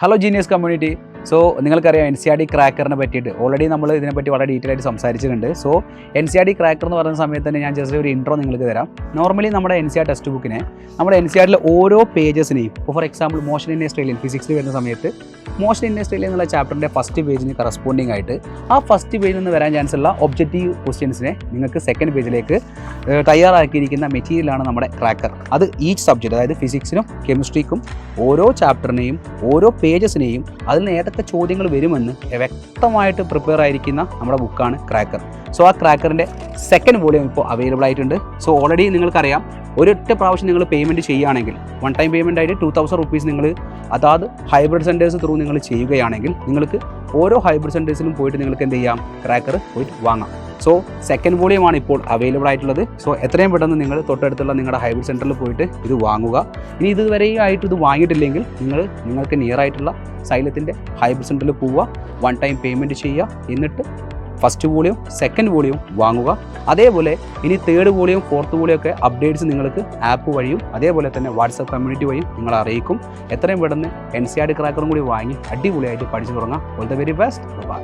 Hello genius community. So നിങ്ങൾക്കറിയാം NCERT ക്രാക്കറിനെ പറ്റിയിട്ട് already നമ്മൾ ഇതിനെപ്പറ്റി വളരെ ഡീറ്റെയിൽ ആയിട്ട് സംസാരിച്ചിട്ടുണ്ട്. സോ NCERT ക്രാക്കർ എന്ന് പറയുന്ന സമയത്ത് തന്നെ ഞാൻ ജസ്റ്റ് ഒരു ഇൻട്രോ നിങ്ങൾക്ക് തരാം. നോർമലി നമ്മുടെ NCERT ടെക്സ്റ്റ് ബുക്കിനെ നമ്മുടെ NCERTലെ ഓരോ പേജസിനെയും ഇപ്പോൾ for example motion in Australian ഫിസിക്സിൽ വരുന്ന സമയത്ത് മോഷൻ ഇൻ ഓസ്ട്രേലിയ എന്നുള്ള ചാപ്റ്ററിൻ്റെ ഫസ്റ്റ് പേജിന് കറസ്പോണ്ടിങ് ആയിട്ട് ആ ഫസ്റ്റ് പേജിൽ നിന്ന് വരാൻ ചാൻസ് ഉള്ള ഒബ്ജക്റ്റീവ് ക്വസ്റ്റ്യൻസിനെ നിങ്ങൾക്ക് സെക്കൻഡ് പേജിലേക്ക് തയ്യാറാക്കിയിരിക്കുന്ന മെറ്റീരിയലാണ് നമ്മുടെ ക്രാക്കർ. അത് ഈച്ച് സബ്ജക്റ്റ്, അതായത് ഫിസിക്സിനും കെമിസ്ട്രിക്കും ഓരോ ചാപ്റ്ററിനെയും ഓരോ പേജസിനെയും അതിൽ നിന്ന് ഏതൊക്കെ ചോദ്യങ്ങൾ വരുമെന്ന് വ്യക്തമായിട്ട് പ്രിപ്പയർ ആയിരിക്കുന്ന നമ്മുടെ ബുക്കാണ് ക്രാക്കർ. സോ ആ ക്രാക്കറിൻ്റെ സെക്കൻഡ് വോളിയം ഇപ്പോൾ അവൈലബിൾ ആയിട്ടുണ്ട്. സോ ഓൾറെഡി നിങ്ങൾക്കറിയാം, ഒരൊറ്റ പ്രാവശ്യം നിങ്ങൾ പേയ്മെൻറ്റ് ചെയ്യുകയാണെങ്കിൽ വൺ ടൈം പേയ്മെൻ്റ് ആയിട്ട് 2000 റുപ്പീസ് നിങ്ങൾ അതാത് ഹൈബ്രിഡ് സെൻറ്റേഴ്സ് ത്രൂ നിങ്ങൾ ചെയ്യുകയാണെങ്കിൽ നിങ്ങൾക്ക് ഓരോ ഹൈബ്രിഡ് സെൻറ്റേഴ്സിലും പോയിട്ട് നിങ്ങൾക്ക് എന്ത് ചെയ്യാം, ക്രാക്കർ പോയിട്ട് വാങ്ങാം. സോ സെക്കൻഡ് വോളിയമാണ് ഇപ്പോൾ അവൈലബിൾ ആയിട്ടുള്ളത്. സോ എത്രയും പെട്ടെന്ന് നിങ്ങൾ തൊട്ടടുത്തുള്ള നിങ്ങളുടെ ഹൈബ്രിഡ് സെൻറ്ററിൽ പോയിട്ട് ഇത് വാങ്ങുക. ഇനി ഇതുവരെയായിട്ട് ഇത് വാങ്ങിയിട്ടില്ലെങ്കിൽ നിങ്ങൾക്ക് നിയർ ആയിട്ടുള്ള സൈലത്തിൻ്റെ ഹൈബ്രിഡ് സെൻറ്ററിൽ പോവുക, വൺ ടൈം പേയ്മെൻറ്റ് ചെയ്യുക, എന്നിട്ട് ഫസ്റ്റ് വോളിയം സെക്കൻഡ് വോളിയം വാങ്ങുക. അതേപോലെ ഇനി തേർഡ് വോളിയം ഫോർത്ത് വോളിയം ഒക്കെ അപ്ഡേറ്റ്സ് നിങ്ങൾക്ക് ആപ്പ് വഴിയും അതേപോലെ തന്നെ വാട്സപ്പ് കമ്മ്യൂണിറ്റി വഴിയും നിങ്ങൾ അറിയിക്കും. എത്രയും പെട്ടെന്ന് NCERT ക്രാക്കറും കൂടി വാങ്ങി അടിപൊളിയായിട്ട് പഠിച്ചു തുടങ്ങാം. All the very best. By.